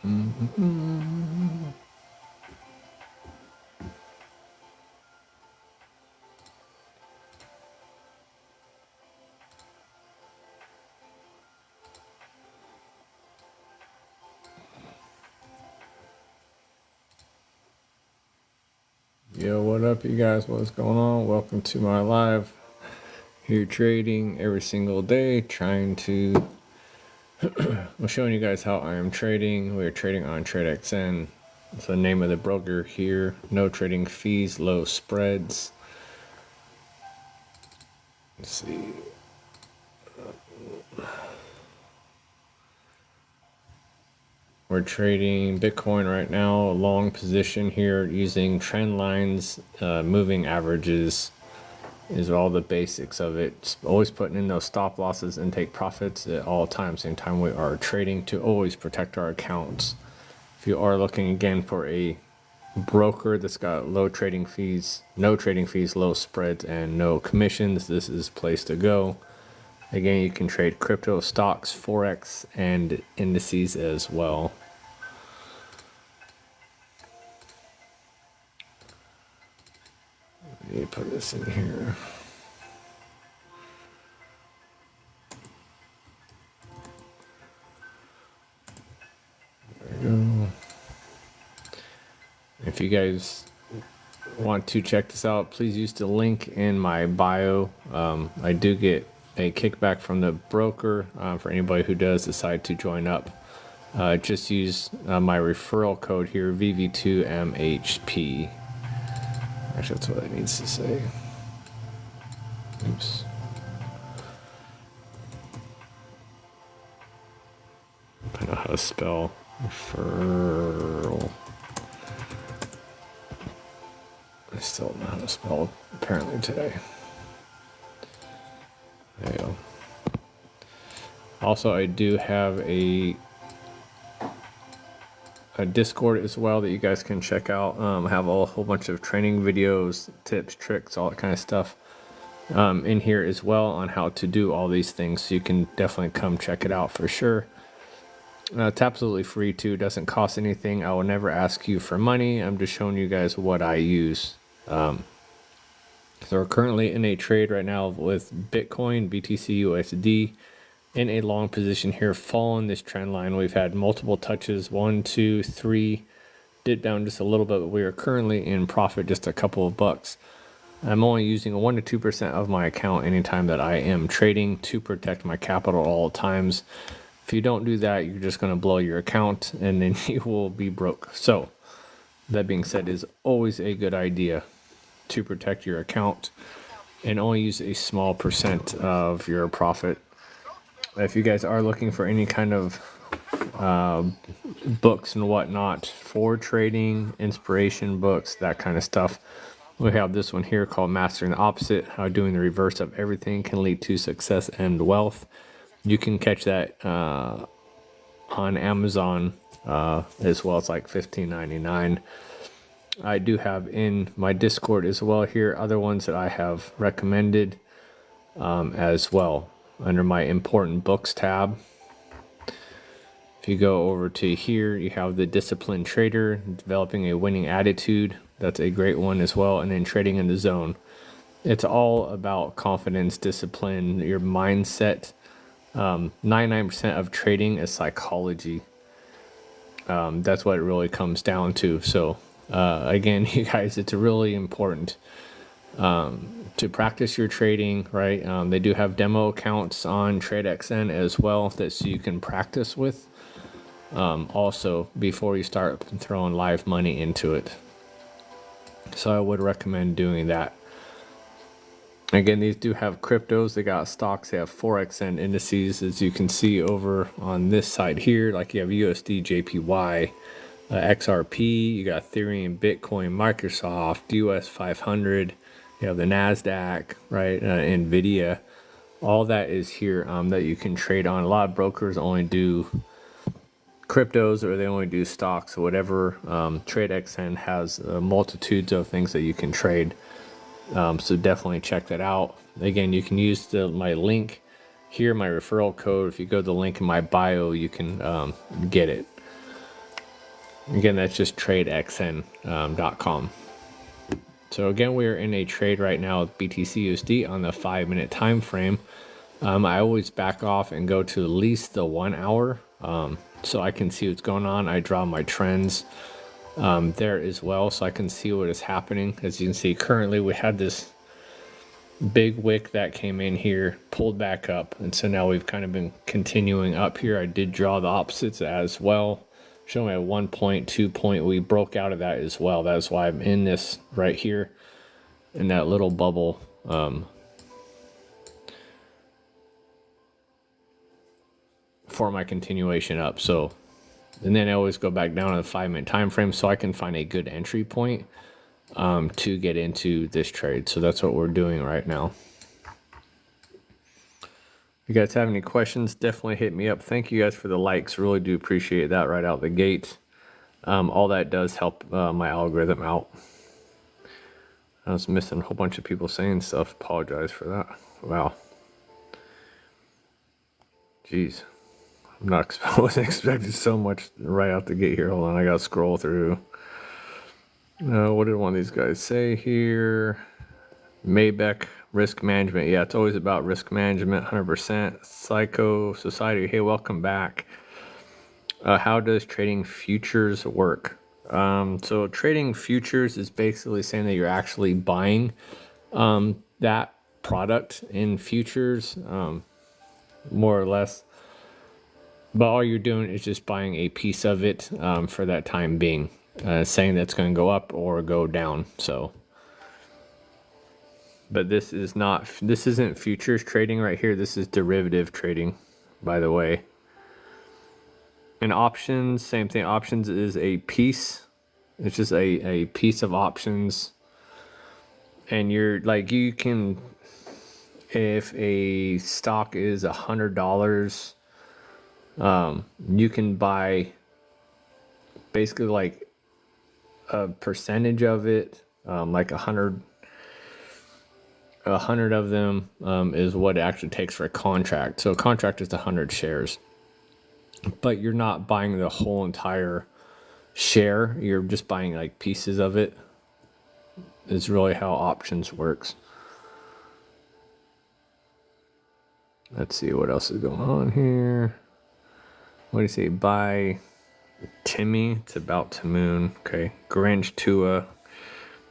Yo, what up, you guys? What's going on? Welcome to my live. Here trading every single day, trying to I'm showing you guys how I am trading. We're trading on TradeXN. That's the name of the broker here. No trading fees, low spreads. Let's see. We're trading Bitcoin right now, a long position here using trend lines, moving averages is all the basics of it. Just always putting in those stop losses and take profits at all times. Same time we are trading to always protect our accounts. If you are looking again for a broker that's got low trading fees, no trading fees, low spreads, and no commissions, this is the place to go. Again, you can trade crypto, stocks, forex, and indices as well. Let me put this in here. There we go. If you guys want to check this out, please use the link in my bio. I do get a kickback from the broker for anybody who does decide to join up. Just use my referral code here, VV2MHP. Actually, that's what it needs to say. Oops. I know how to spell referral. I still don't know how to spell apparently today. There you go. Also, I do have a Discord as well that you guys can check out. I have a whole bunch of training videos, tips, tricks, all that kind of stuff in here as well on how to do all these things. So you can definitely come check it out for sure. It's absolutely free too. Doesn't cost anything. I will never ask you for money. I'm just showing you guys what I use. So we're currently in a trade right now with Bitcoin, BTC USD, in a long position here, following this trend line. We've had multiple touches, 1, 2, 3, dip down just a little bit, but we are currently in profit, just a couple of bucks. I'm only using 1 to 2% of my account anytime that I am trading to protect my capital at all times. If you don't do that, you're just going to blow your account and then you will be broke. So that being said, is always a good idea to protect your account and only use a small percent of your profit. If you guys are looking for any kind of books and whatnot for trading, inspiration books, that kind of stuff, we have this one here called Mastering the Opposite, How Doing the Reverse of Everything Can Lead to Success and Wealth. You can catch that on Amazon as well. It's like $15.99. I do have in my Discord as well here other ones that I have recommended as well under my important books tab. If you go over to here, you have the Disciplined Trader, Developing a Winning Attitude. That's a great one as well. And then Trading in the Zone. It's all about confidence, discipline, your mindset. 99% of trading is psychology. That's what it really comes down to. So again, you guys, it's really important to practice your trading, right? They do have demo accounts on TradeXN as well that so you can practice with also before you start throwing live money into it. So I would recommend doing that. Again, these do have cryptos. They got stocks, they have forex and indices, as you can see over on this side here. Like you have USD, JPY, XRP, you got Ethereum, Bitcoin, Microsoft, US 500. You have the NASDAQ, right? NVIDIA. All that is here that you can trade on. A lot of brokers only do cryptos or they only do stocks or whatever. TradeXN has multitudes of things that you can trade. So definitely check that out. Again, you can use my link here, my referral code. If you go to the link in my bio, you can get it. Again, that's just tradexn.com. So again, we are in a trade right now with BTC USD on the 5-minute time frame. I always back off and go to at least the 1 hour so I can see what's going on. I draw my trends there as well so I can see what is happening. As you can see, currently we had this big wick that came in here, pulled back up, and so now we've kind of been continuing up here. I did draw the opposites as well, showing at 1 point, 2 point. We broke out of that as well. That's why I'm in this right here in that little bubble for my continuation up. So, and then I always go back down to the 5-minute time frame so I can find a good entry point to get into this trade. So that's what we're doing right now. If you guys have any questions, definitely hit me up. Thank you guys for the likes. Really do appreciate that right out the gate. All that does help my algorithm out. I was missing a whole bunch of people saying stuff. Apologize for that. Wow. Jeez. I wasn't expecting so much right out the gate here. Hold on, I gotta scroll through. What did one of these guys say here? Maybeck, risk management. Yeah, it's always about risk management, 100%. Psycho Society, hey, welcome back. How does trading futures work? So trading futures is basically saying that you're actually buying that product in futures, more or less. But all you're doing is just buying a piece of it for that time being, saying that's going to go up or go down. So, but this isn't futures trading right here. This is derivative trading, by the way. And options, same thing. Options is a piece. It's just a piece of options. And you're like, you can, if a stock is $100, you can buy basically like a percentage of it, like 100 of them is what it actually takes for a contract. So a contract is 100 shares, but you're not buying the whole entire share. You're just buying like pieces of it. Is really how options works. Let's see what else is going on here. What do you say? Buy Timmy. It's about to moon. Okay. Grinch Tua.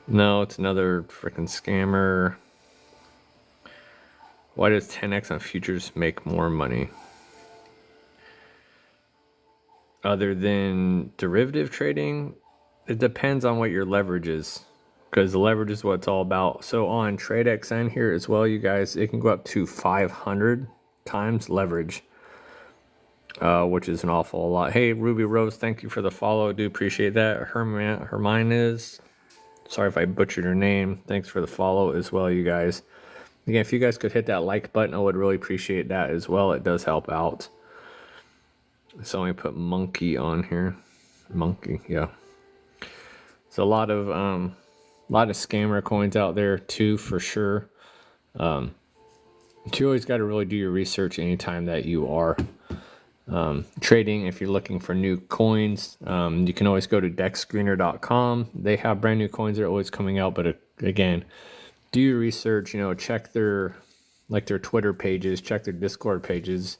No, it's another freaking scammer. Why does 10x on futures make more money? Other than derivative trading, it depends on what your leverage is. Because the leverage is what it's all about. So on TradeXN here as well, you guys, it can go up to 500 times leverage. Which is an awful lot. Hey, Ruby Rose, thank you for the follow. I do appreciate that. Hermine is. Sorry if I butchered your name. Thanks for the follow as well, you guys. Again, if you guys could hit that like button, I would really appreciate that as well. It does help out. So let me put monkey on here. Monkey, yeah. So a lot of scammer coins out there too, for sure. But you always got to really do your research anytime that you are trading. If you're looking for new coins, you can always go to dexscreener.com. They have brand new coins that are always coming out, but again, do your research, check their Twitter pages, check their Discord pages,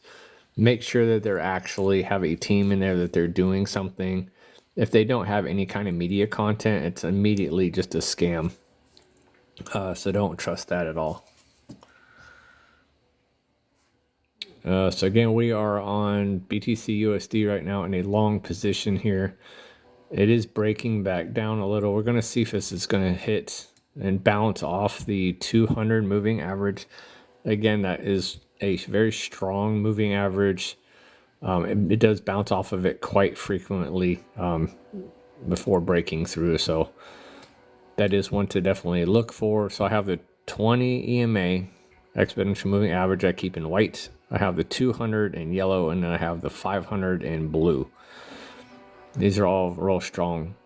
make sure that they're actually have a team in there, that they're doing something. If they don't have any kind of media content, it's immediately just a scam. So don't trust that at all. So again, we are on BTC USD right now in a long position here. It is breaking back down a little. We're going to see if this is going to hit and bounce off the 200 moving average. Again, that is a very strong moving average. It does bounce off of it quite frequently before breaking through. So that is one to definitely look for. So I have the 20 EMA exponential moving average I keep in white. I have the 200 in yellow, and then I have the 500 in blue. These are all real strong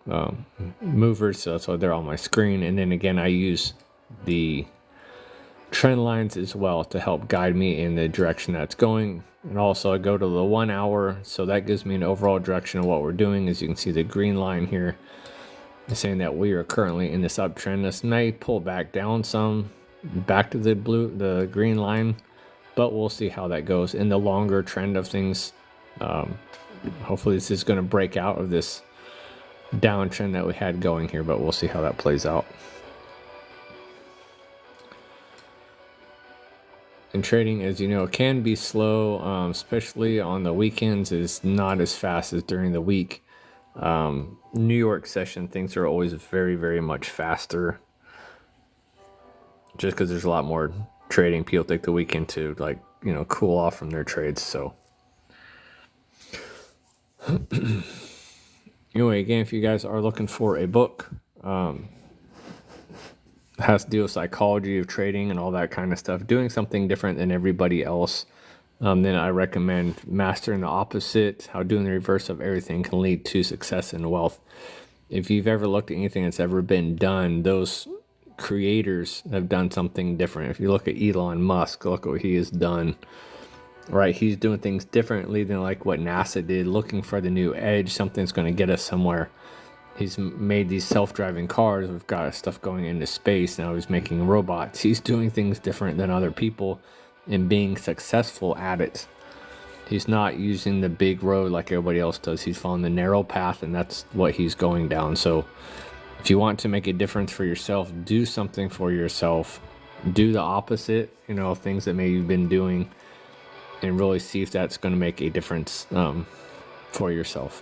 movers, so that's why they're on my screen. And then again, I use the trend lines as well to help guide me in the direction that's going. And also I go to the 1 hour, so that gives me an overall direction of what we're doing. As you can see, the green line here is saying that we are currently in this uptrend. This may pull back down some, back to the green line, but we'll see how that goes in the longer trend of things. Hopefully this is going to break out of this downtrend that we had going here, but we'll see how that plays out. And trading, as you know, can be slow, especially on the weekends. It's not as fast as during the week. New York session, things are always very, very much faster, just because there's a lot more trading. People take the weekend to, like, you know, cool off from their trades. So anyway, again, if you guys are looking for a book, has to do with psychology of trading and all that kind of stuff, doing something different than everybody else, then I recommend Mastering the Opposite, How Doing the Reverse of Everything Can Lead to Success and Wealth. If you've ever looked at anything that's ever been done, those creators have done something different. If you look at Elon Musk, look what he has done, right? He's doing things differently than like what NASA did, looking for the new edge, something's going to get us somewhere. He's made these self-driving cars. We've got stuff going into space. Now he's making robots. He's doing things different than other people and being successful at it. He's not using the big road like everybody else does. He's following the narrow path, and that's what he's going down. So if you want to make a difference for yourself, do something for yourself. Do the opposite, you know, things that maybe you've been doing, and really see if that's going to make a difference for yourself.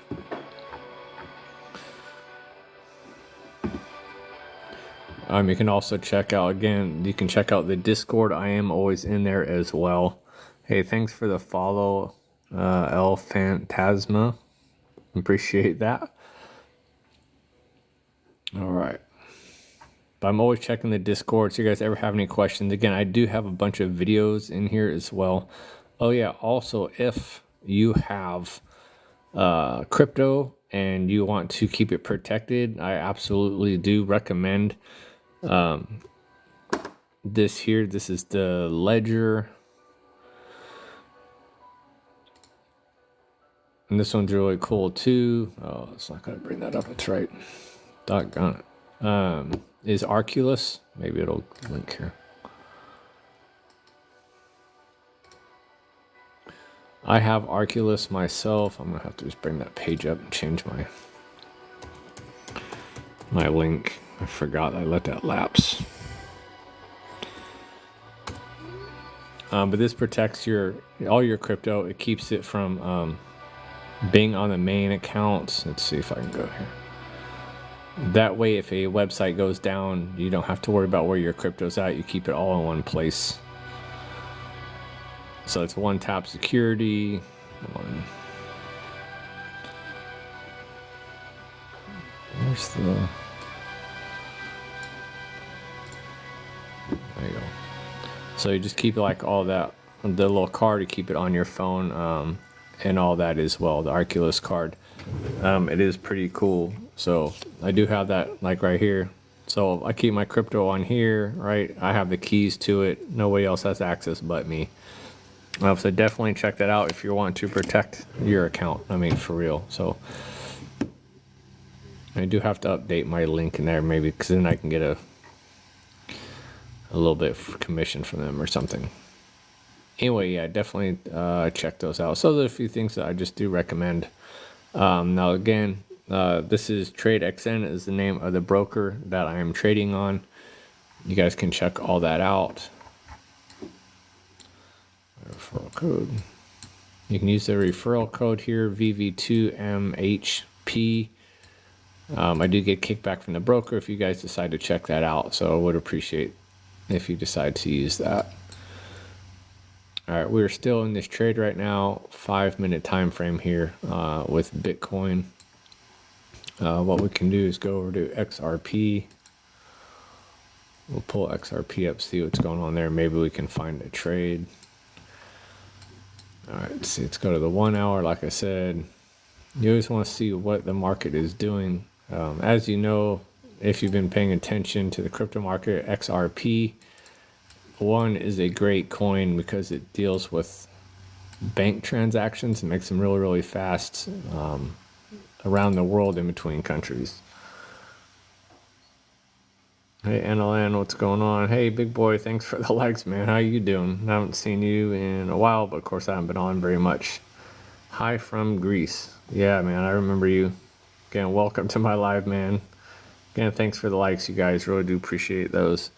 You can also check out, again, you can check out the Discord. I am always in there as well. Hey, thanks for the follow, El Phantasma. Appreciate that. All right. But I'm always checking the Discord, so you guys ever have any questions. Again, I do have a bunch of videos in here as well. Oh yeah, also, if you have crypto and you want to keep it protected, I absolutely do recommend this here. This is the Ledger, and this one's really cool too. Oh, it's not gonna bring that up. It's right. Doggone it. Is Arculus? Maybe it'll link here. I have Arculus myself. I'm gonna have to just bring that page up and change my link. I forgot I let that lapse. But this protects all your crypto. It keeps it from being on the main accounts. Let's see if I can go here. That way, if a website goes down, you don't have to worry about where your crypto's at. You keep it all in one place. So it's one-tap security. Where's the... There you go. So you just keep like all that, the little card, you keep it on your phone, and all that as well, the Arculus card. It is pretty cool. So I do have that like right here. So I keep my crypto on here, right? I have the keys to it. Nobody else has access but me. So definitely check that out if you want to protect your account. I mean, for real. So I do have to update my link in there maybe, because then I can get a little bit of commission from them or something. Anyway, yeah, definitely check those out. So there's a few things that I just do recommend. Now again, this is TradeXN is the name of the broker that I am trading on. You guys can check all that out. Referral code. You can use the referral code here, VV2MHP. I do get kickback from the broker if you guys decide to check that out, so I would appreciate if you decide to use that. All right, we're still in this trade right now, 5-minute time frame here with Bitcoin. What we can do is go over to XRP. We'll pull XRP up, see what's going on there. Maybe we can find a trade. All right, let's see. Let's go to the 1 hour. Like I said, you always want to see what the market is doing. As you know, if you've been paying attention to the crypto market, XRP1 is a great coin because it deals with bank transactions and makes them really, really fast around the world in between countries. Hey, NLN, what's going on? Hey, big boy, thanks for the likes, man. How you doing? I haven't seen you in a while, but of course I haven't been on very much. Hi from Greece. Yeah, man, I remember you. Again, welcome to my live, man. Again, thanks for the likes, you guys. Really do appreciate those.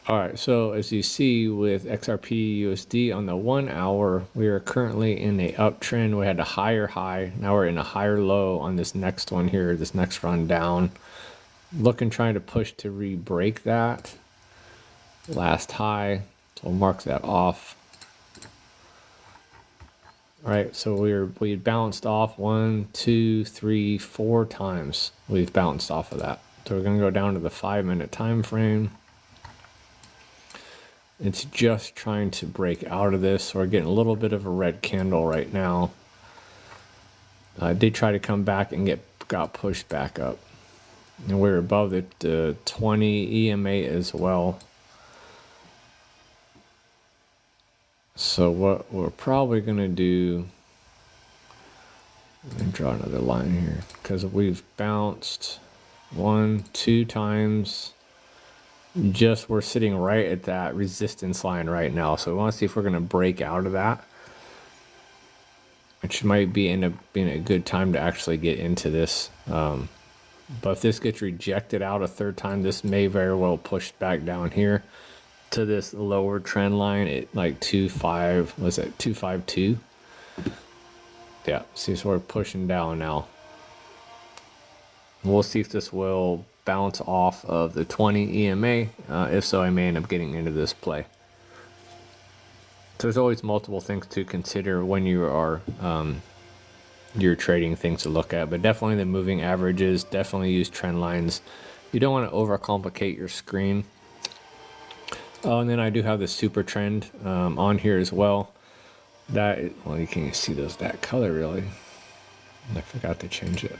All right, so as you see with XRP USD on the 1 hour, we are currently in a uptrend. We had a higher high. Now we're in a higher low on this next one here, this next run down. Looking, trying to push to re-break that last high. So we'll mark that off. All right, so we bounced off 1, 2, 3, 4 times. We've bounced off of that. So we're gonna go down to the 5-minute time frame. It's just trying to break out of this. So we're getting a little bit of a red candle right now. I did try to come back and got pushed back up. And we're above the 20 EMA as well. So what we're probably going to do, let me draw another line here, because we've bounced 1, 2 times. We're sitting right at that resistance line right now. So we want to see if we're going to break out of that, which might end up being a good time to actually get into this. But if this gets rejected out a third time, this may very well push back down here to this lower trend line at like 252. Yeah, see, so we're pushing down now. We'll see if this will bounce off of the 20 EMA. If so, I may end up getting into this play. So there's always multiple things to consider when you are you're trading, things to look at, but definitely the moving averages, definitely use trend lines. You don't want to overcomplicate your screen. Oh, and then I do have the super trend on here as well. Well, you can't see that color really. I forgot to change it.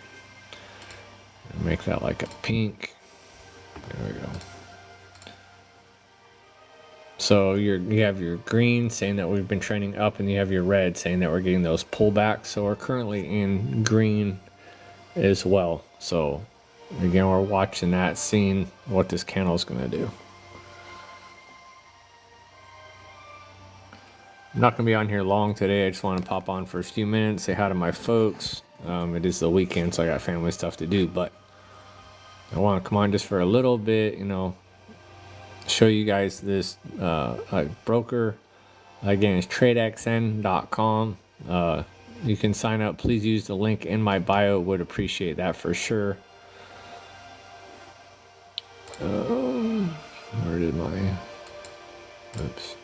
Make that like a pink. There we go. So you have your green saying that we've been trending up, and you have your red saying that we're getting those pullbacks. So we're currently in green as well. So again, we're watching that, seeing what this candle is going to do. I'm not going to be on here long today. I just want to pop on for a few minutes, say hi to my folks. It is the weekend, so I got family stuff to do, but I want to come on just for a little bit, show you guys this broker. Again, it's tradexn.com. You can sign up. Please use the link in my bio. Would appreciate that for sure. Where did my... Oops.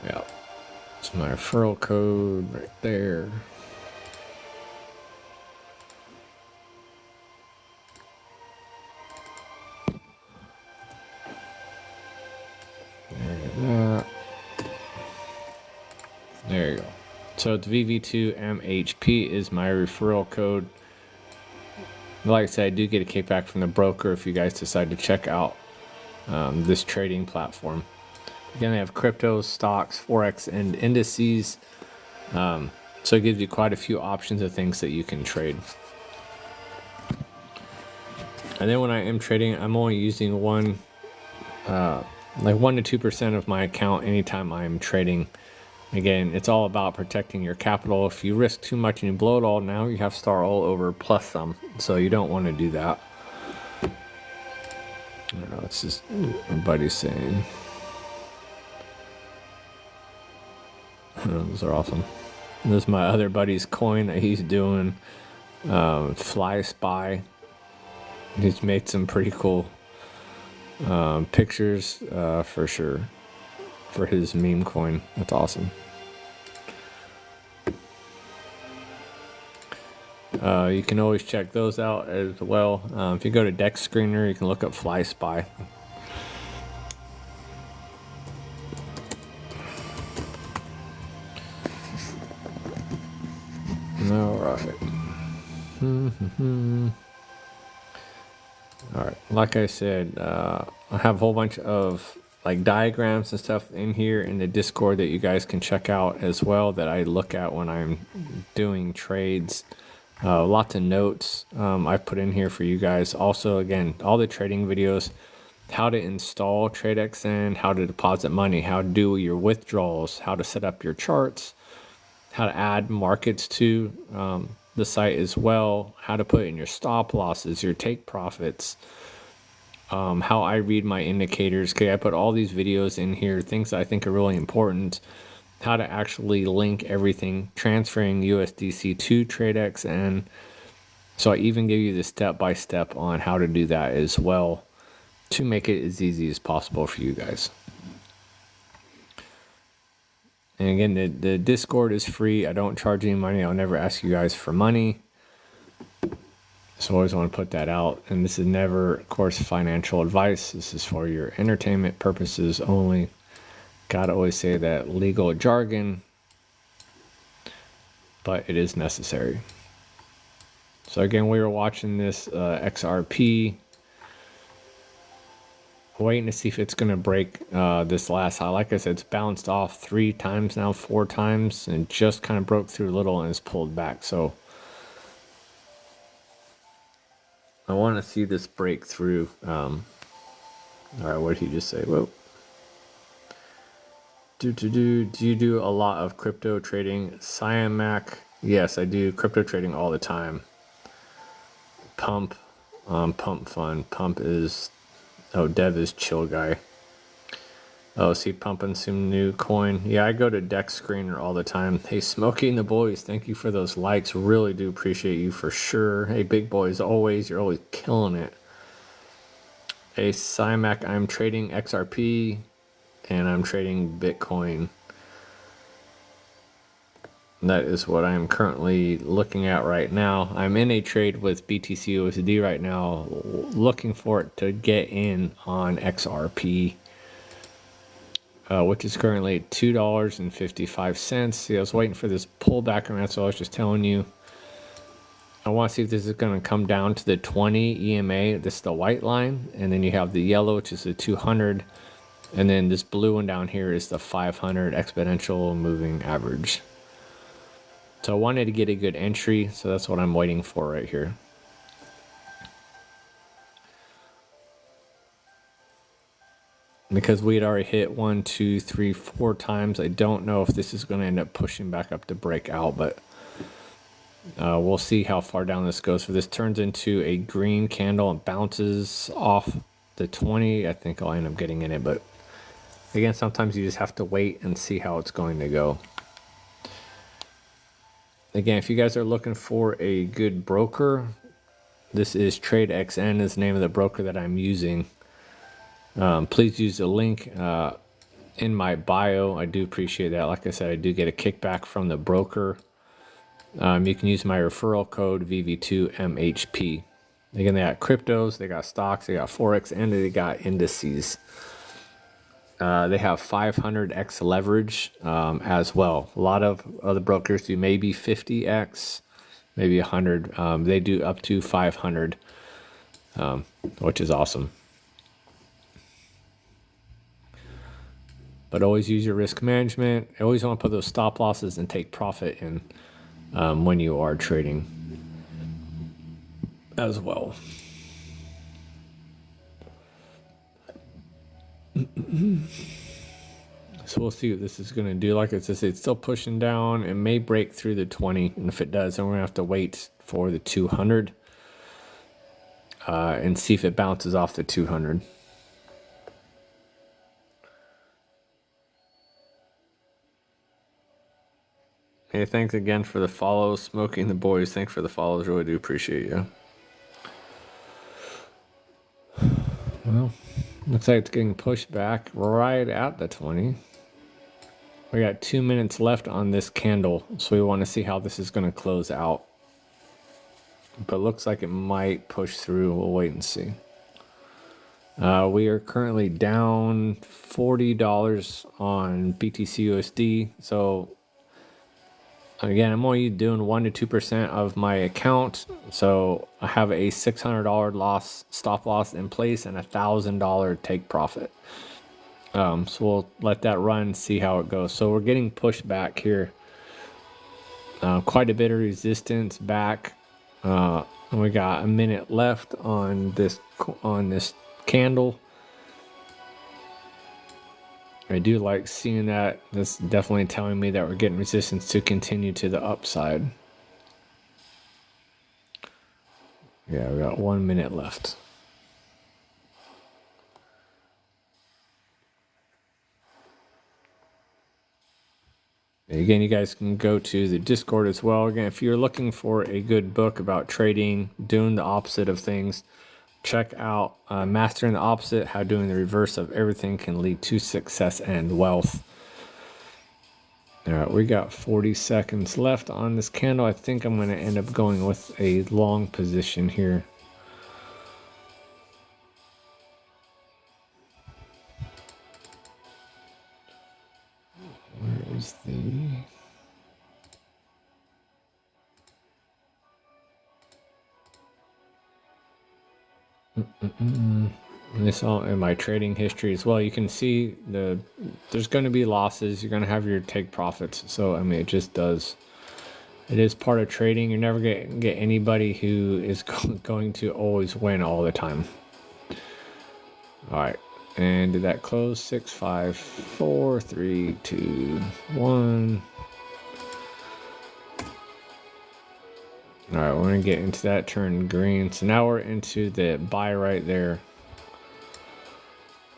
Yeah. It's my referral code right there. There you go. So it's VV2MHP is my referral code. Like I said, I do get a kickback from the broker if you guys decide to check out this trading platform. Again, they have cryptos, stocks, forex, and indices. So it gives you quite a few options of things that you can trade. And then when I am trading, I'm only using like 1 to 2% of my account anytime I'm trading. Again, it's all about protecting your capital. If you risk too much and you blow it all, now you have to start all over plus some. So you don't want to do that. It's just my buddy's saying. Those are awesome. This is my other buddy's coin that he's doing. Fly Spy. He's made some pretty cool pictures for sure for his meme coin. That's awesome. You can always check those out as well. If you go to Dex Screener, you can look up Fly Spy. All right. All right. Like I said, I have a whole bunch of like diagrams and stuff in here in the Discord that you guys can check out as well, that I look at when I'm doing trades. Lots of notes I've put in here for you guys. Also, again, all the trading videos, how to install TradeXN, how to deposit money, how to do your withdrawals, how to set up your charts, how to add markets to the site as well, how to put in your stop losses, your take profits, how I read my indicators. Okay, I put all these videos in here, things that I think are really important, how to actually link everything, transferring USDC to TradeXN. So I even give you the step-by-step on how to do that as well, to make it as easy as possible for you guys. And again, the Discord is free. I don't charge any money. I'll never ask you guys for money. So I always want to put that out. And this is never, of course, financial advice. This is for your entertainment purposes only. Gotta always say that legal jargon, but it is necessary. So again, we were watching this XRP, waiting to see if it's going to break this last high. Like I said, it's bounced off 3 times now, 4 times, and just kind of broke through a little and it's pulled back. So I want to see this break through. All right, what did he just say? Whoa. Do you do a lot of crypto trading? Cyamac, yes, I do crypto trading all the time. Pump fun. Pump is, oh, Dev is chill guy. Oh, is he pumping some new coin? Yeah, I go to Dex Screener all the time. Hey, Smokey and the boys, thank you for those likes. Really do appreciate you for sure. Hey, big boys, always, you're always killing it. Hey, Cymac, I'm trading XRP and I'm trading Bitcoin. That is what I'm currently looking at right now. I'm in a trade with BTC-USD right now, looking for it to get in on XRP. Which is currently at $2.55. See, I was waiting for this pullback, and that's what I was just telling you. I want to see if this is going to come down to the 20 EMA. This is the white line, and then you have the yellow, which is the 200, and then this blue one down here is the 500 exponential moving average. So I wanted to get a good entry, so that's what I'm waiting for right here. Because we had already hit 1, 2, 3, 4 times. I don't know if this is going to end up pushing back up to break out, but we'll see how far down this goes. So this turns into a green candle and bounces off the 20. I think I'll end up getting in it, but again, sometimes you just have to wait and see how it's going to go. Again, if you guys are looking for a good broker, this is TradeXN is the name of the broker that I'm using. Please use the link in my bio. I do appreciate that. Like I said, I do get a kickback from the broker. You can use my referral code VV2MHP. Again, they got cryptos, they got stocks, they got Forex, and they got indices. They have 500x leverage as well. A lot of other brokers do maybe 50x, maybe 100. They do up to 500, which is awesome. But always use your risk management. I always want to put those stop losses and take profit in when you are trading as well. So we'll see what this is going to do. Like I said, it's still pushing down. It may break through the 20. And if it does, then we're going to have to wait for the 200 and see if it bounces off the 200. Hey, thanks again for the follows. Smoking the boys, thanks for the follows. Really do appreciate you. Well, looks like it's getting pushed back right at the 20. We got 2 minutes left on this candle, so we want to see how this is going to close out. But it looks like it might push through. We'll wait and see. We are currently down $40 on BTC-USD. So again, I'm only doing 1 to 2% of my account. So I have a $600 loss, stop loss in place, and $1,000 take profit. So we'll let that run, see how it goes. So we're getting pushed back here. Quite a bit of resistance back. And we got a minute left on this candle. I do like seeing that. That's definitely telling me that we're getting resistance to continue to the upside. Yeah, we got 1 minute left. Again, you guys can go to the Discord as well. Again, if you're looking for a good book about trading, doing the opposite of things, check out Mastering the Opposite, How Doing the Reverse of Everything Can Lead to Success and Wealth. All right, we got 40 seconds left on this candle. I think I'm going to end up going with a long position here. Where is the... This all in my trading history as well. You can see there's going to be losses. You're going to have your take profits. So I mean, it just does. It is part of trading. You're never going to get anybody who is going to always win all the time. All right, and did that close? 6, 5, 4, 3, 2, 1. All right, we're going to get into that turn green. So now we're into the buy right there.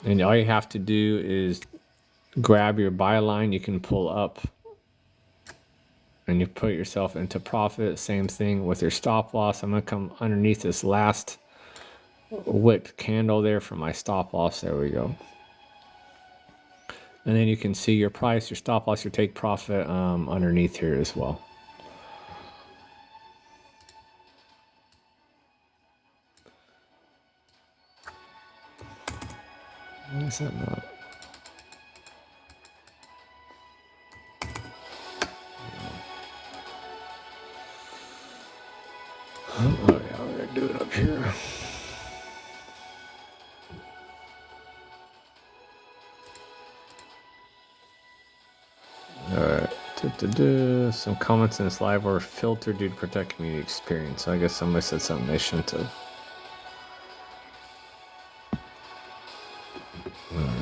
And all you have to do is grab your buy line. You can pull up and you put yourself into profit. Same thing with your stop loss. I'm going to come underneath this last wick candle there for my stop loss. There we go. And then you can see your price, your stop loss, your take profit underneath here as well. Why is that not? Oh yeah, we're gonna do it up here. Alright, some comments in this live were filtered due to protect community experience. So I guess somebody said something they shouldn't have.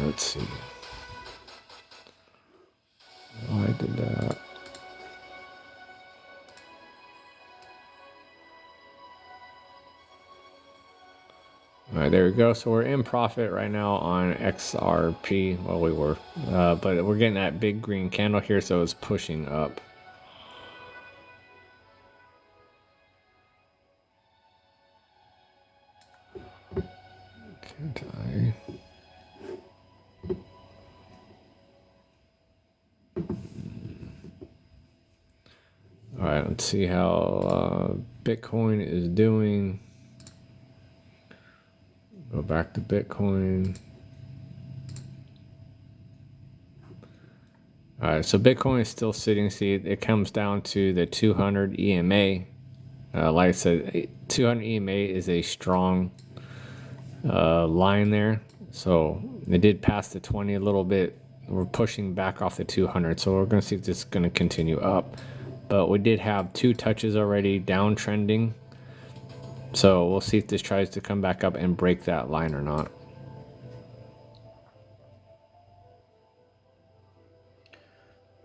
Let's see. Why did that? All right, there we go. So we're in profit right now on XRP. Well, we were, but we're getting that big green candle here, so it's pushing up. Can't I? All right, let's see how Bitcoin is doing. Go back to Bitcoin. All right, so Bitcoin is still sitting. See, it comes down to the 200 EMA. Like I said, 200 EMA is a strong line there. So it did pass the 20 a little bit. We're pushing back off the 200. So we're going to see if this is going to continue up. But we did have 2 touches already downtrending. So we'll see if this tries to come back up and break that line or not.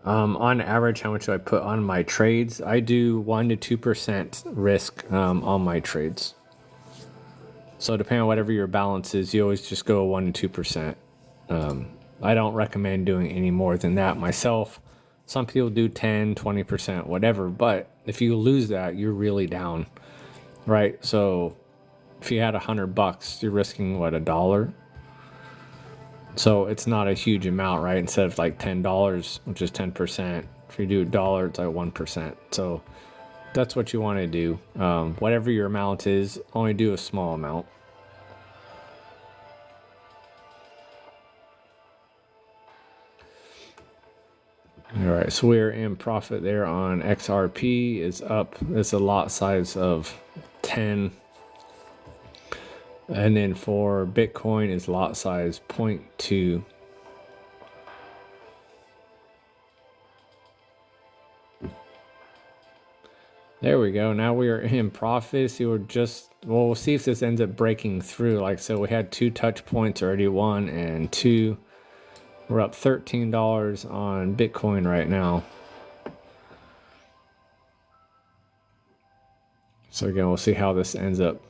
On average, how much do I put on my trades? I do 1 to 2% risk on my trades. So depending on whatever your balance is, you always just go 1 to 2%. I don't recommend doing any more than that myself. Some people do 10, 20%, whatever. But if you lose that, you're really down, right? So if you had $100, you're risking what, $1? So it's not a huge amount, right? Instead of like $10, which is 10%. If you do $1, it's like 1%. So that's what you want to do. Whatever your amount is, only do a small amount. All right, so we're in profit there on XRP. Is up. It's a lot size of 10. And then for Bitcoin is lot size 0.2. There we go. Now we are in profit. See, we'll see if this ends up breaking through. Like, so we had 2 touch points already, 1 and 2. We're up $13 on Bitcoin right now. So again, we'll see how this ends up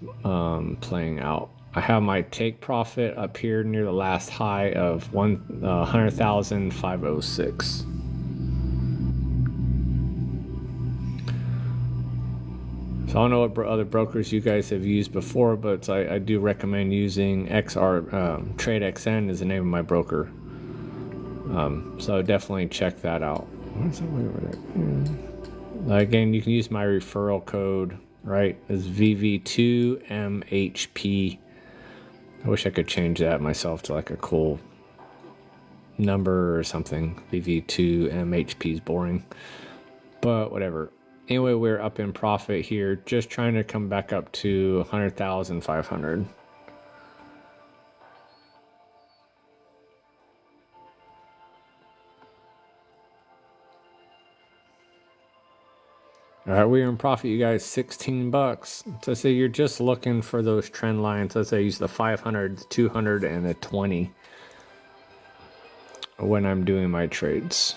playing out. I have my take profit up here near the last high of 100,506. So I don't know what other brokers you guys have used before, but I do recommend using TradeXN is the name of my broker. So definitely check that out. What's that way over there? Yeah. Again, you can use my referral code, right? It's VV2MHP. I wish I could change that myself to like a cool number or something. VV2MHP is boring, but whatever. Anyway, we're up in profit here, just trying to come back up to 100,500. All right, we're in profit, you guys, 16 bucks. So say you're just looking for those trend lines. Let's say use the 500, 200, and the 20 when I'm doing my trades.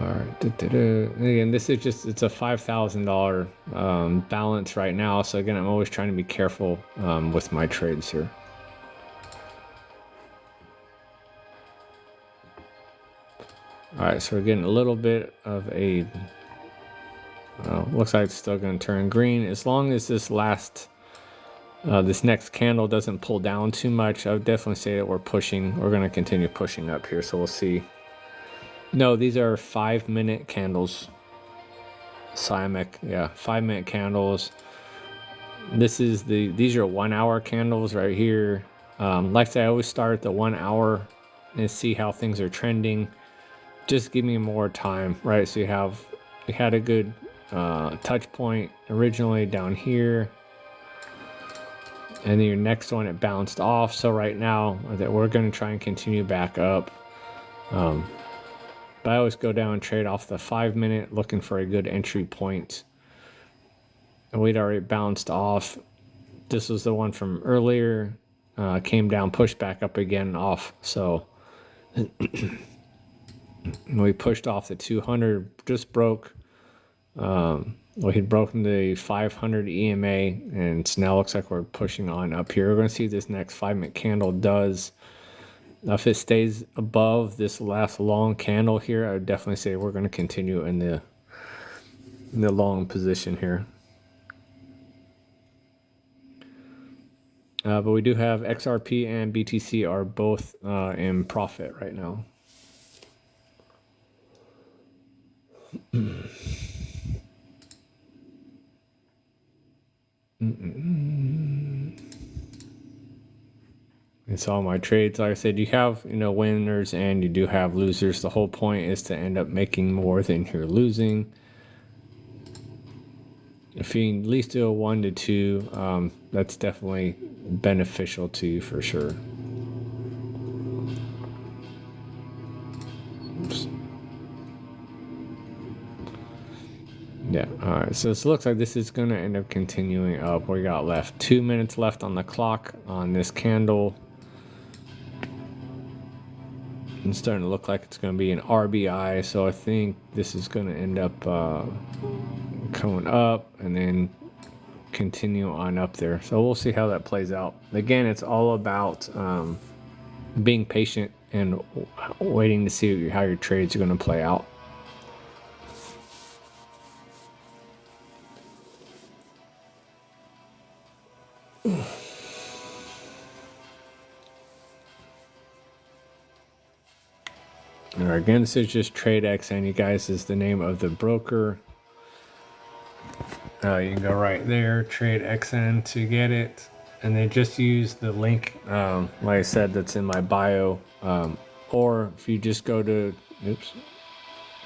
All right. Again, this is just, it's a $5,000 balance right now. So again, I'm always trying to be careful with my trades here. All right, so we're getting a little bit of a, looks like it's still going to turn green. As long as this this next candle doesn't pull down too much, I would definitely say that we're going to continue pushing up here. So we'll see. No, these are 5-minute candles. Siamic, yeah, 5-minute candles. These are 1-hour candles right here. Like I say, I always start at the 1 hour and see how things are trending. Just give me more time, right? So you had a good touch point originally down here, and then your next one, it bounced off. So right now that we're going to try and continue back up. But I always go down and trade off the 5-minute, looking for a good entry point. And we'd already bounced off. This was the one from earlier. Came down, pushed back up again, off. So we pushed off the 200, just broke. We had broken the 500 EMA, and so now looks like we're pushing on up here. We're going to see this next 5-minute candle does. Now, if it stays above this last long candle here, I would definitely say we're going to continue in the long position here. But we do have XRP and BTC are both in profit right now. It's all my trades. Like I said, you have winners and you do have losers. The whole point is to end up making more than you're losing. If you at least do a 1 to 2, that's definitely beneficial to you for sure. Oops. Yeah, all right, so it looks like this is going to end up continuing up. We got left 2 minutes left on the clock on this candle. It's starting to look like it's going to be an RBI, so I think this is going to end up coming up and then continue on up there. So we'll see how that plays out. Again, it's all about being patient and waiting to see how your trades are going to play out. All right, again, this is just TradeXN. You guys, is the name of the broker. You can go right there, TradeXN, to get it. And then just use the link, like I said, that's in my bio. Or if you just go to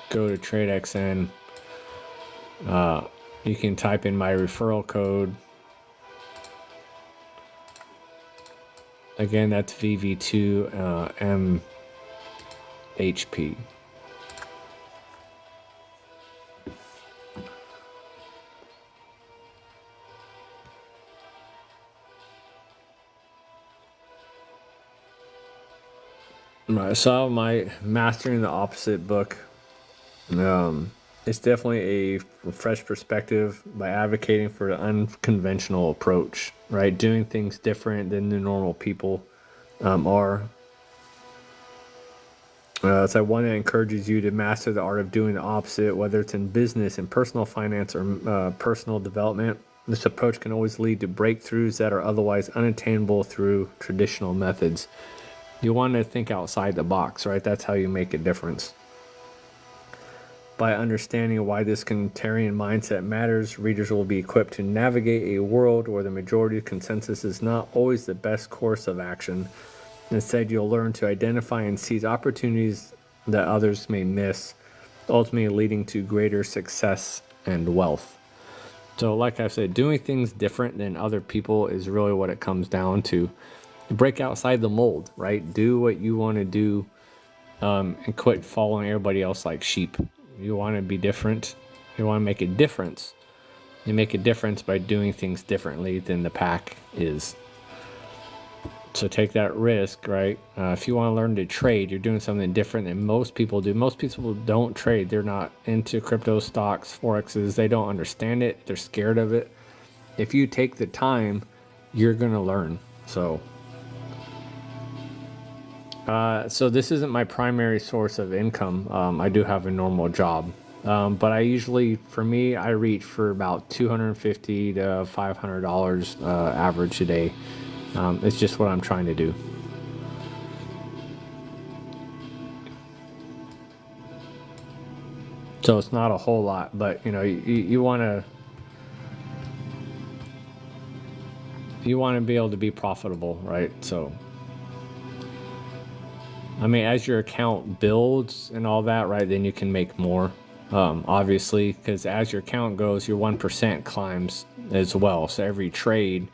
TradeXN, you can type in my referral code. Again, that's VV2 MHP. Right, so my Mastering the Opposite book. It's definitely a fresh perspective by advocating for an unconventional approach, right? Doing things different than the normal people are. It's like one that encourages you to master the art of doing the opposite, whether it's in business, in personal finance, or personal development. This approach can always lead to breakthroughs that are otherwise unattainable through traditional methods. You want to think outside the box, right? That's how you make a difference. By understanding why this contrarian mindset matters, readers will be equipped to navigate a world where the majority consensus is not always the best course of action. Instead, you'll learn to identify and seize opportunities that others may miss, ultimately leading to greater success and wealth. So, like I said, doing things different than other people is really what it comes down to. Break outside the mold, right? Do what you want to do, and quit following everybody else like sheep. You want to be different. You want to make a difference. You make a difference by doing things differently than the pack is. So take that risk, right? If you want to learn to trade, you're doing something different than most people do. Most people don't trade. They're not into crypto stocks, forexes. They don't understand it. They're scared of it. If you take the time, you're going to learn. So this isn't my primary source of income. I do have a normal job. But I usually, for me, I reach for about $250 to $500 average a day. It's just what I'm trying to do. So it's not a whole lot, but you want to be able to be profitable, right? So I mean, as your account builds and all that, right, then you can make more, obviously, because as your account goes, your 1% climbs as well. So every trade,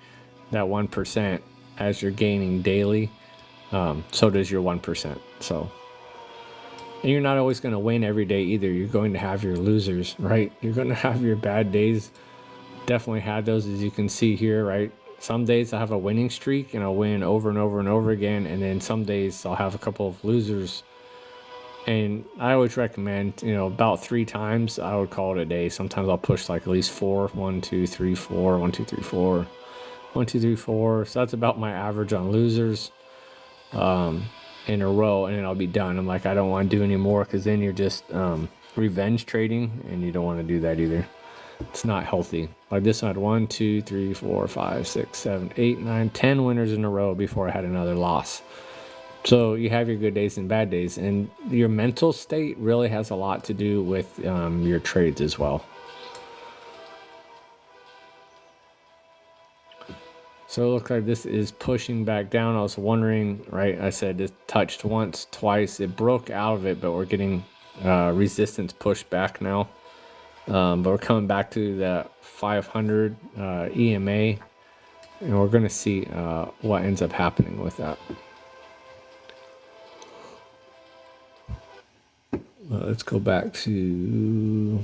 that 1%, as you're gaining daily, so does your 1%. So, and you're not always going to win every day either. You're going to have your losers, right? You're going to have your bad days. Definitely had those, as you can see here, right? Some days I have a winning streak and I'll win over and over and over again. And then some days I'll have a couple of losers. And I always recommend, about 3 times I would call it a day. Sometimes I'll push like at least 4, 1, 2, 3, 4, 1, 2, 3, 4, 1, 2, 3, 4. So that's about my average on losers in a row. And then I'll be done. I'm like, I don't want to do any more because then you're just revenge trading and you don't want to do that either. It's not healthy. Like this, I had 1, 2, 3, 4, 5, 6, 7, 8, 9, 10 winners in a row before I had another loss. So you have your good days and bad days, and your mental state really has a lot to do with your trades as well. So it looks like this is pushing back down. I was wondering, right? I said it touched once, twice. It broke out of it, but we're getting resistance pushed back now. But we're coming back to the 500 EMA, and we're going to see what ends up happening with that. Let's go back to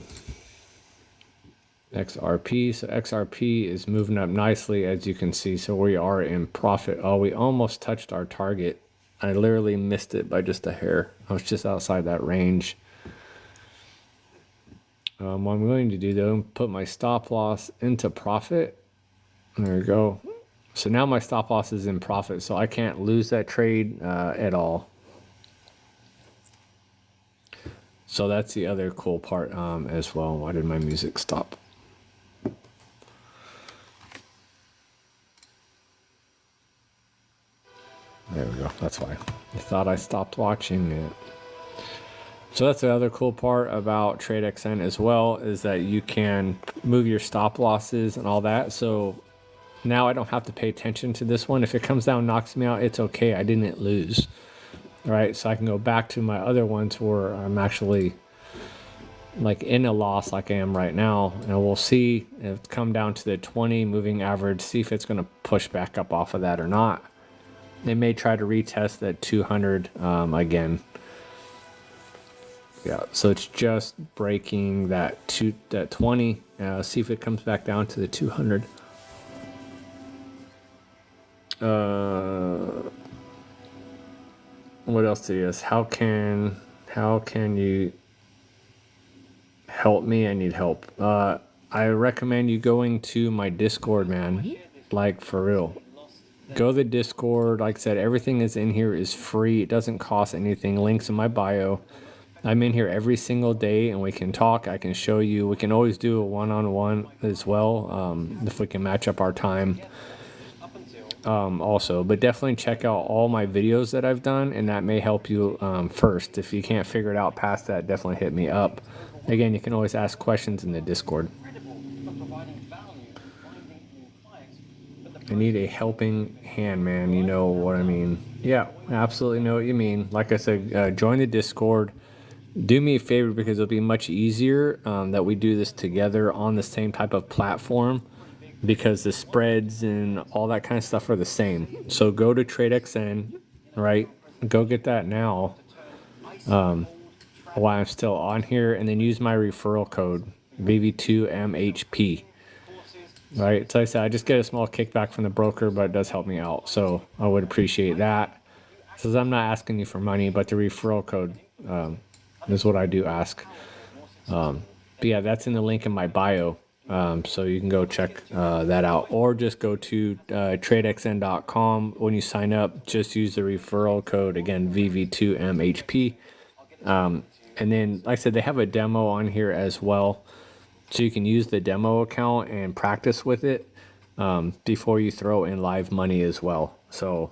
XRP. So XRP is moving up nicely, as you can see. So we are in profit. Oh, we almost touched our target. I literally missed it by just a hair. I was just outside that range. What I'm going to do though, put my stop loss into profit. There we go. So now my stop loss is in profit, so I can't lose that trade at all. So that's the other cool part as well. Why did my music stop? There we go. That's why. I thought I stopped watching it. So that's the other cool part about TradeXN as well, is that you can move your stop losses and all that. So now I don't have to pay attention to this one. If it comes down and knocks me out, it's okay. I didn't lose. All right, so I can go back to my other ones where I'm actually like in a loss like I am right now. And we'll see if it's come down to the 20 moving average, see if it's going to push back up off of that or not. They may try to retest that 200 again. Yeah, so it's just breaking that 20. See if it comes back down to the 200. What else is? How can you help me? I need help. I recommend you going to my Discord, man. Like, for real. Go to the Discord. Like I said, everything is in here is free. It doesn't cost anything. Links in my bio. I'm in here every single day and we can talk. I can show you. We can always do a one-on-one as well, if we can match up our time. Also, but definitely check out all my videos that I've done, and that may help you first. If you can't figure it out past that, definitely hit me up. Again, you can always ask questions in the Discord. I need a helping hand, man. You know what I mean? Yeah, absolutely know what you mean. Like I said, join the Discord. Do me a favor, because it'll be much easier that we do this together on the same type of platform, because the spreads and all that kind of stuff are the same. So go to TradeXN, right? Go get that now while I'm still on here, and then use my referral code, VV2MHP. Right, so I said I just get a small kickback from the broker, but it does help me out, so I would appreciate that. Says I'm not asking you for money, but the referral code is what I do ask. But yeah, that's in the link in my bio, so you can go check that out, or just go to tradexn.com. When you sign up, just use the referral code, again, VV2MHP. And then, like I said, they have a demo on here as well. So you can use the demo account and practice with it before you throw in live money as well. So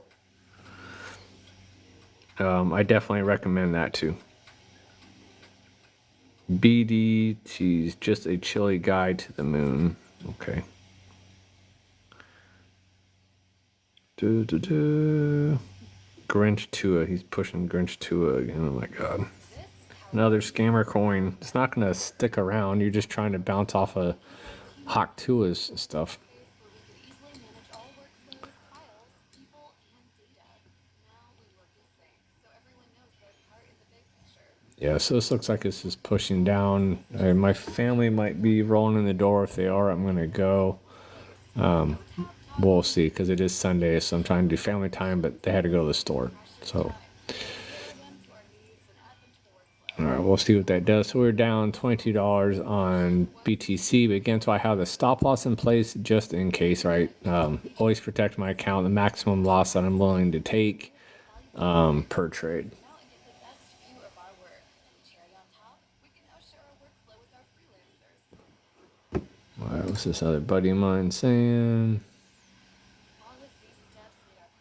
I definitely recommend that too. BDT's just a chilly guide to the moon. Okay. Grinch Tua. He's pushing Grinch Tua again. Oh my God. Another scammer coin. It's not going to stick around. You're just trying to bounce off of Hawk Tua's stuff. Yeah, so this looks like this is pushing down. My family might be rolling in the door. If they are, I'm going to go. We'll see, because it is Sunday, so I'm trying to do family time, but they had to go to the store. So, all right, we'll see what that does. So we're down $22 on BTC, but again, so I have the stop loss in place just in case, right? Always protect my account, the maximum loss that I'm willing to take per trade. What's this other buddy of mine saying?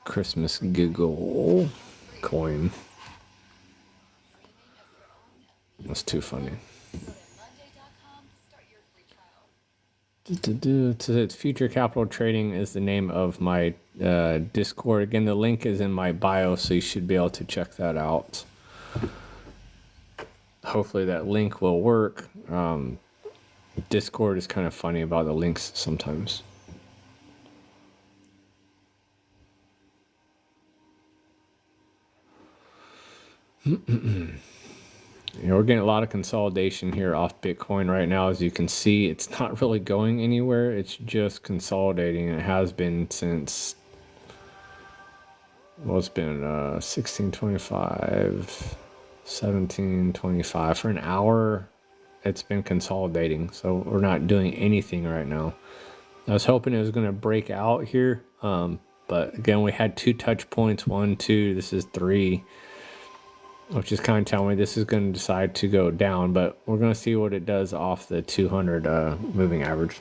Christmas giggle coin. That's too funny. Future Capital Trading is the name of my Discord. Again, the link is in my bio, so you should be able to check that out. Hopefully that link will work. Discord is kind of funny about the links sometimes. We're getting a lot of consolidation here off Bitcoin right now. As you can see, it's not really going anywhere. It's just consolidating. It has been since, well, it's been 1625, 1725 for an hour. It's been consolidating, so we're not doing anything right now. I was hoping it was going to break out here, but again, we had 2 touch points, 1, 2, this is 3, which is kind of telling me this is going to decide to go down, but we're going to see what it does off the 200 moving average.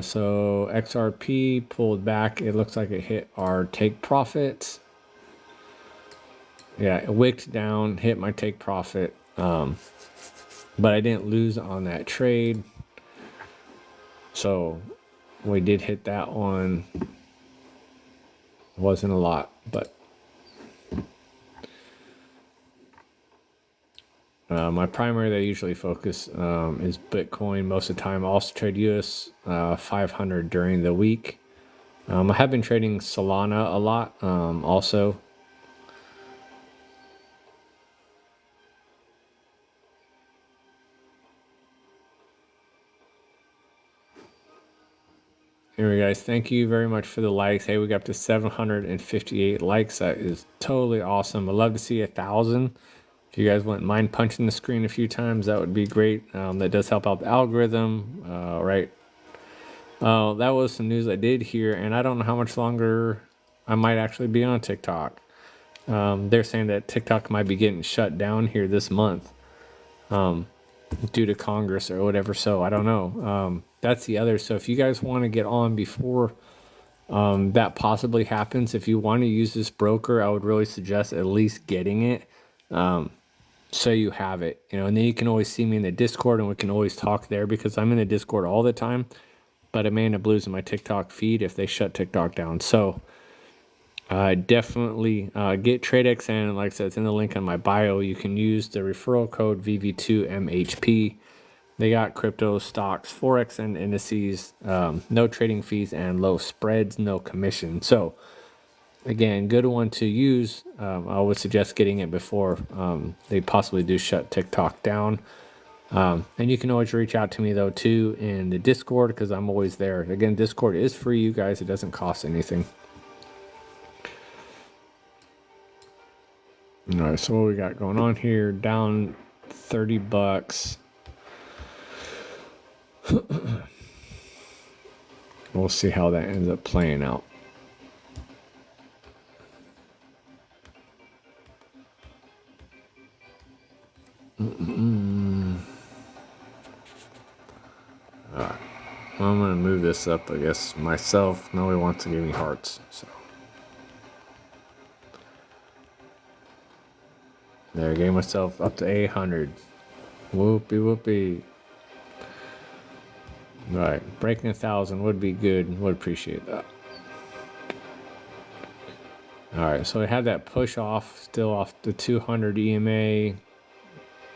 So XRP pulled back. It looks like it hit our take profits. Yeah, it wicked down, hit my take profit. But I didn't lose on that trade. So we did hit that one. Wasn't a lot, but My primary that I usually focus is Bitcoin most of the time. I also trade US 500 during the week. I have been trading Solana a lot also. Anyway, guys, thank you very much for the likes. Hey, we got up to 758 likes. That is totally awesome. I'd love to see 1,000. If you guys wouldn't mind punching the screen a few times, that would be great. That does help out the algorithm, right? That was some news I did hear, and I don't know how much longer I might actually be on TikTok. They're saying that TikTok might be getting shut down here this month due to Congress or whatever. So I don't know. That's the other. So if you guys want to get on before that possibly happens, if you want to use this broker, I would really suggest at least getting it. So you have it, and then you can always see me in the Discord and we can always talk there because I'm in the Discord all the time, but I may end up losing my TikTok feed if they shut TikTok down. So definitely get TradeXN. Like I said, it's in the link on my bio. You can use the referral code VV2MHP. They got crypto, stocks, Forex, and indices, no trading fees and low spreads, no commission. So again, good one to use. I would suggest getting it before they possibly do shut TikTok down. And you can always reach out to me though too in the Discord because I'm always there. Again, Discord is free, you guys. It doesn't cost anything. All right, so what we got going on here? Down $30. We'll see how that ends up playing out. All right. Well, I'm going to move this up, I guess, myself. Nobody wants to give me hearts, so. There, gave myself up to 800. Whoopee, whoopee. All right, breaking 1,000 would be good. Would appreciate that. All right, so I had that push off, still off the 200 EMA.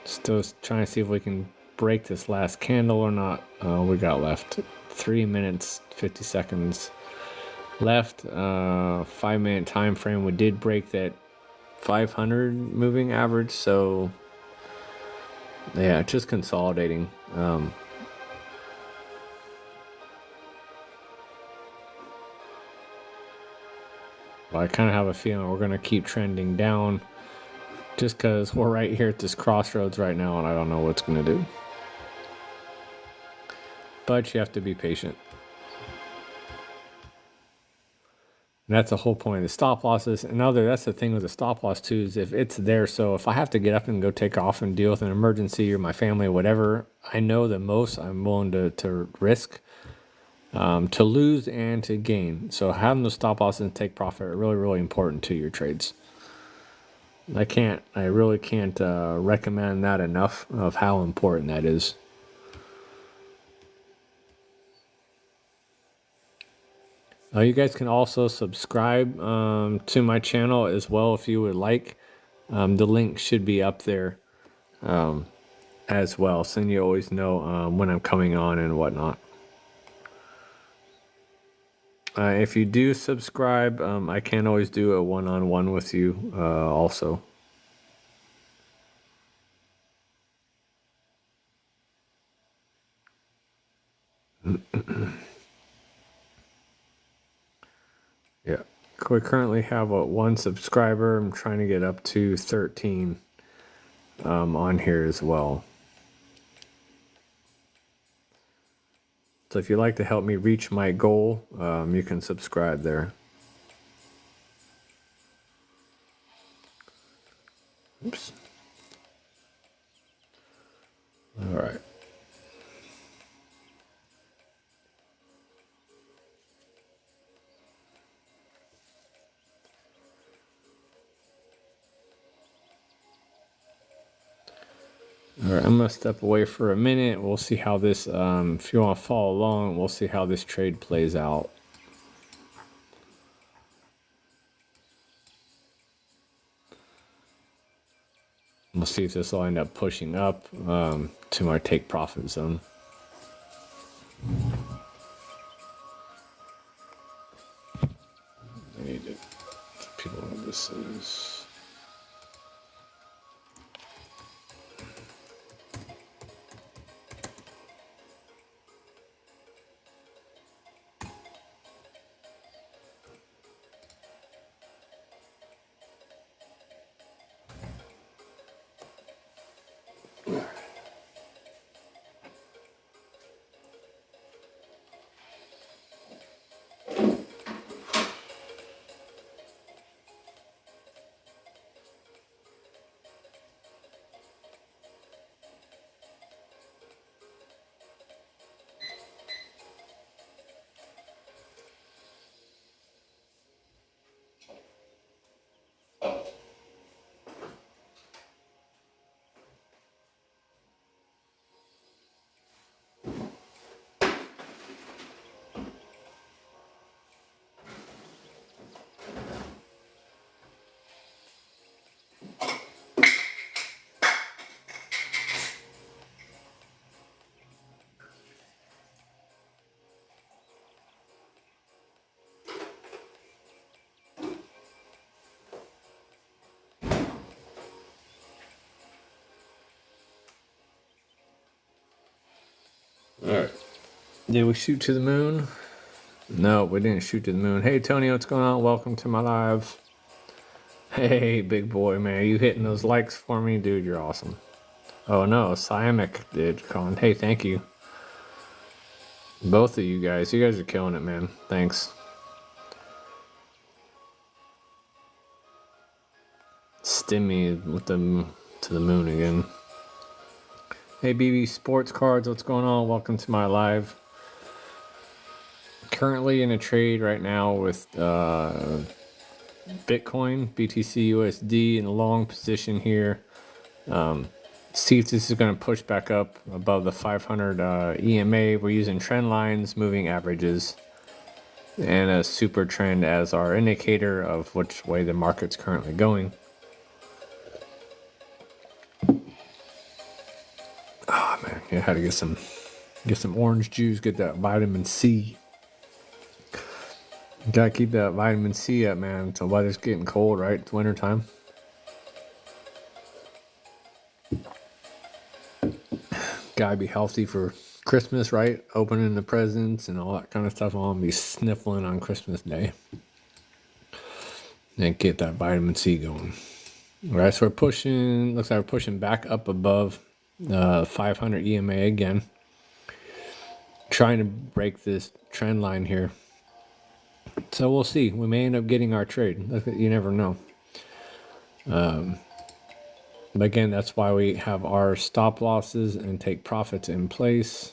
Still trying to see if we can break this last candle or not. We got left 3 minutes, 50 seconds left. 5 minute time frame. We did break that 500 moving average. So yeah, just consolidating. But I kind of have a feeling we're going to keep trending down just because we're right here at this crossroads right now and I don't know what's going to do. But you have to be patient. And that's the whole point of the stop losses. And that's the thing with the stop loss too, is if it's there. So if I have to get up and go take off and deal with an emergency or my family or whatever, I know the most I'm willing to risk to lose and to gain. So having those stop losses and take profit are really, really important to your trades. I really can't recommend that enough of how important that is. You guys can also subscribe to my channel as well if you would like. The link should be up there as well, so you always know when I'm coming on and whatnot. If you do subscribe, I can always do a one-on-one with you also. Yeah, we currently have one subscriber. I'm trying to get up to 13 on here as well. So if you'd like to help me reach my goal, you can subscribe there. Oops. All right. All right, I'm going to step away for a minute. We'll see how this, if you want to follow along, we'll see how this trade plays out. We'll see if this will end up pushing up to my take profit zone. I need to people know what this is. All right. Did we shoot to the moon? No, we didn't shoot to the moon. Hey, Tony, what's going on? Welcome to my live. Hey, big boy, man. You hitting those likes for me? Dude, you're awesome. Oh, no. Siamic did, Colin. Hey, thank you. Both of you guys. You guys are killing it, man. Thanks. Stimmy with them to the moon again. Hey, BB Sports Cards. What's going on? Welcome to my live. Currently in a trade right now with Bitcoin, BTC USD in a long position here. See if this is going to push back up above the 500 EMA. We're using trend lines, moving averages, and a super trend as our indicator of which way the market's currently going. Oh man, I had to get some orange juice, get that vitamin C. Gotta keep that vitamin C up, man. The weather's getting cold, right? It's winter time. Gotta be healthy for Christmas, right? Opening the presents and all that kind of stuff. I'll be sniffling on Christmas Day. And get that vitamin C going. All right, so we're pushing, looks like we're pushing back up above 500 EMA again. Trying to break this trend line here. So we'll see. We may end up getting our trade. You never know. But again, that's why we have our stop losses and take profits in place.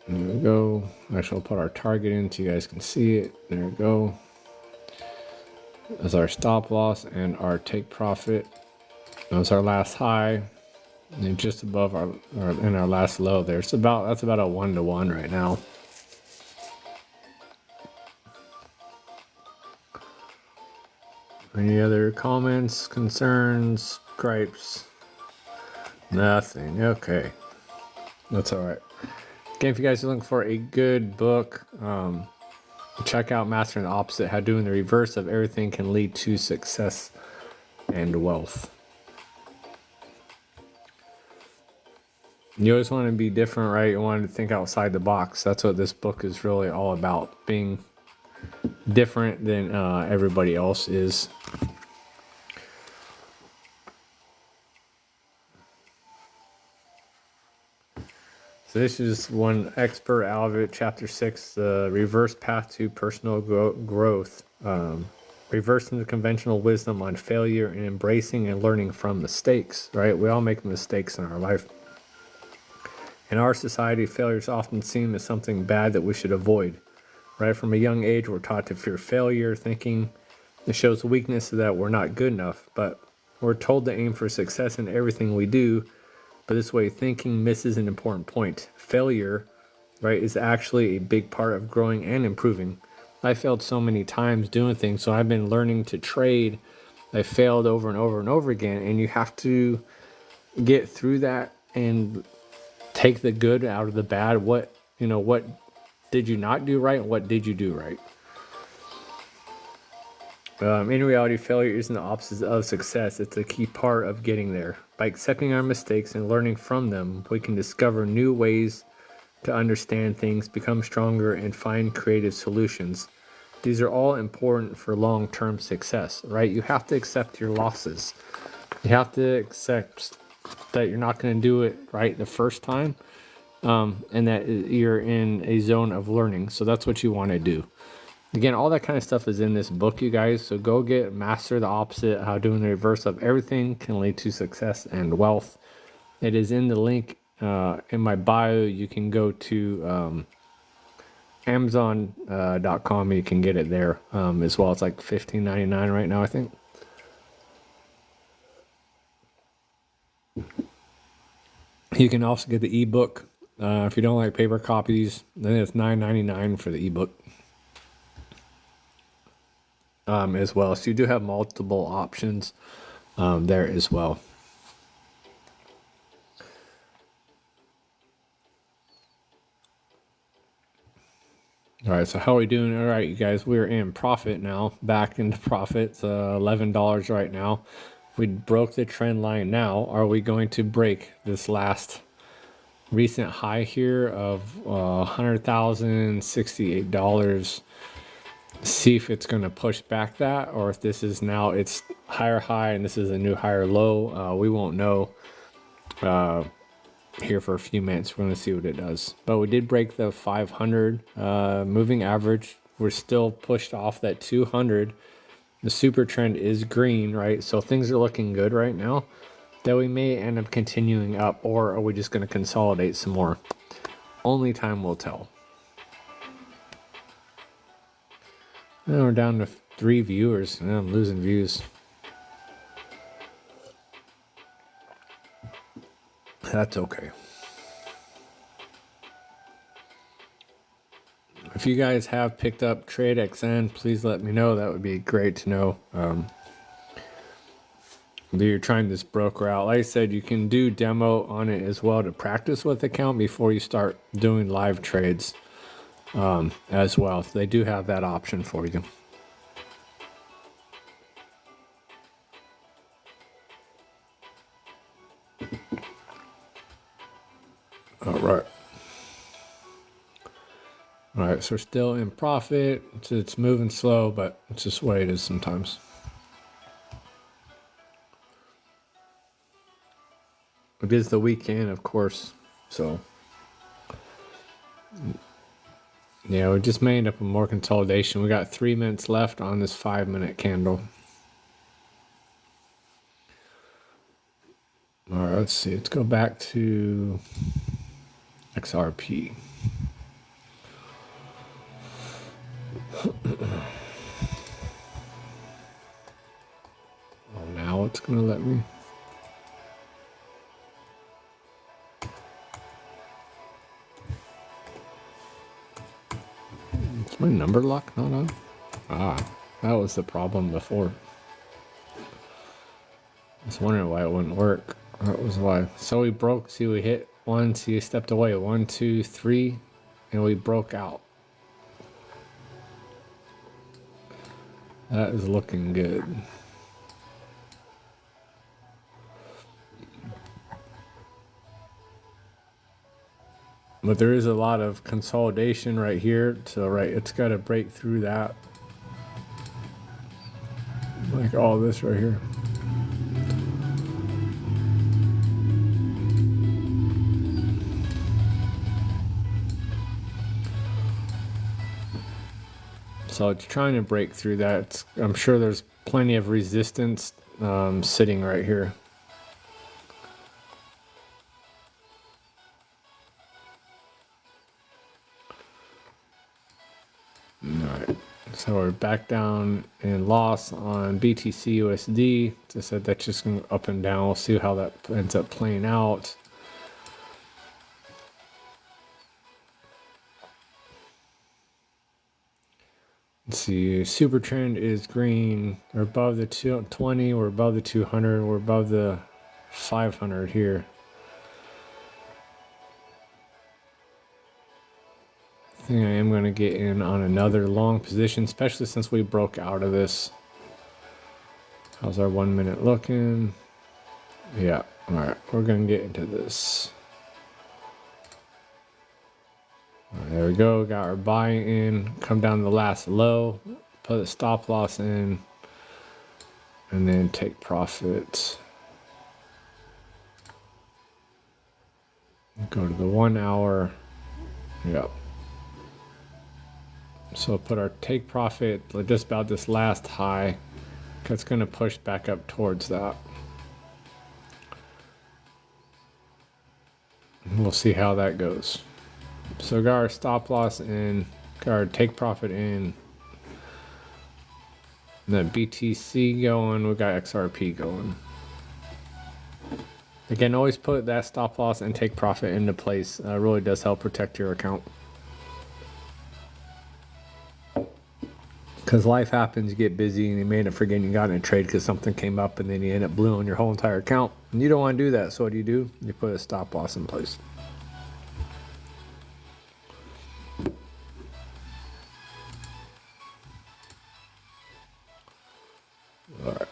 There we go. Actually, we'll put our target in so you guys can see it. There we go. That's our stop loss and our take profit. That's our last high. And just above our last low there. That's about a 1-to-1 right now. Any other comments, concerns, gripes? Nothing. Okay. That's all right. Again, if you guys are looking for a good book, check out Mastering the Opposite, How Doing the Reverse of Everything Can Lead to Success and Wealth. You always want to be different, right? You want to think outside the box. That's what this book is really all about. Being different than everybody else is. So this is one expert out of it, chapter 6, the reverse path to personal growth. Reversing the conventional wisdom on failure and embracing and learning from mistakes, right? We all make mistakes in our life. In our society, failure is often seen as something bad that we should avoid. Right from a young age, we're taught to fear failure, thinking it shows weakness that we're not good enough. But we're told to aim for success in everything we do. But this way, thinking misses an important point. Failure, right, is actually a big part of growing and improving. I failed so many times doing things, so I've been learning to trade they failed over and over and over again, and you have to get through that and take the good out of the bad. What did you not do right, and what did you do right? In reality, failure isn't the opposite of success. It's a key part of getting there. By accepting our mistakes and learning from them, we can discover new ways to understand things, become stronger, and find creative solutions. These are all important for long-term success, right? You have to accept your losses. You have to accept that you're not going to do it right the first time, and that you're in a zone of learning. So that's what you want to do. Again, all that kind of stuff is in this book, you guys. So go get Master the Opposite, How Doing the Reverse of Everything Can Lead to Success and Wealth. It is in the link in my bio. You can go to Amazon.com. You can get it there as well. It's like $15.99 right now, I think. You can also get the ebook. If you don't like paper copies, then it's $9.99 for the ebook. As well. So you do have multiple options there as well. All right, so how are we doing? All right, you guys, we're in profit now, back into profit. It's $11 right now. We broke the trend line now. Are we going to break this last recent high here of $100,068? See if it's going to push back that, or if this is now its higher high and this is a new higher low. We won't know here for a few minutes. We're going to see what it does. But we did break the 500 moving average. We're still pushed off that 200. The super trend is green, right? So things are looking good right now. That we may end up continuing up, or are we just going to consolidate some more? Only time will tell. Now we're down to 3 viewers. Now I'm losing views. That's okay. If you guys have picked up TradeXN, please let me know. That would be great to know. That you're trying this broker out. Like I said, you can do demo on it as well to practice with the account before you start doing live trades as well. So they do have that option for you. All right. All right, so we're still in profit. It's moving slow, but it's just the way it is sometimes. It is the weekend, of course, so yeah, we just made up more consolidation. We got 3 minutes left on this 5-minute candle. All right, let's see. Let's go back to XRP. Oh, now it's going to let me. Is my number lock not on? Ah, that was the problem before. I was wondering why it wouldn't work. That was why. So we broke. See, we hit 1. See, we stepped away. 1, 2, 3, and we broke out. That is looking good. But there is a lot of consolidation right here. So, right, it's got to break through that. Like all this right here. So it's trying to break through that. I'm sure there's plenty of resistance sitting right here. Alright, so we're back down in loss on BTC USD. As I said, that's just going up and down. We'll see how that ends up playing out. Let's see, super trend is green. We're above the 220, we're above the 200, we're above the 500 here. I think I am going to get in on another long position, especially since we broke out of this. How's our 1 minute looking? Yeah, all right, we're going to get into this. All right, there we go, got our buy in, come down to the last low, put a stop loss in, and then take profit. Go to the 1 hour. Yep. So put our take profit just about this last high. It's going to push back up towards that. We'll see how that goes. So got our stop loss in, got our take profit in. Then BTC going, we got XRP going. Again, always put that stop loss and take profit into place. Really does help protect your account. Because life happens, you get busy and you may end up forgetting you got in a trade because something came up and then you end up blowing your whole entire account. And you don't want to do that. So what do? You put a stop loss in place. All right.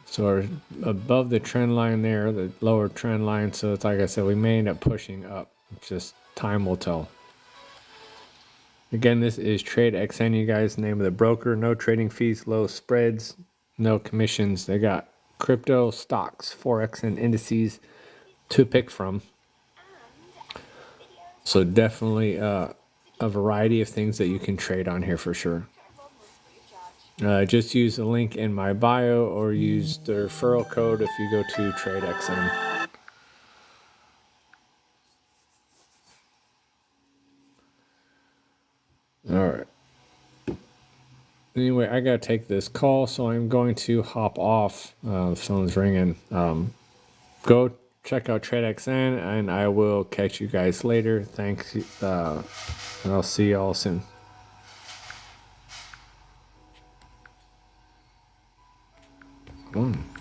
So we're above the trend line there, the lower trend line. So it's like I said, we may end up pushing up. It's just time will tell. Again, this is TradeXN, you guys, name of the broker. No trading fees, low spreads, no commissions. They got crypto, stocks, Forex, and indices to pick from. So definitely a variety of things that you can trade on here for sure. Just use the link in my bio or use the referral code if you go to TradeXN. All right. Anyway, I gotta take this call, so I'm going to hop off. The phone's ringing. Go check out TradeXN, and I will catch you guys later. Thanks, and I'll see y'all soon. Come on.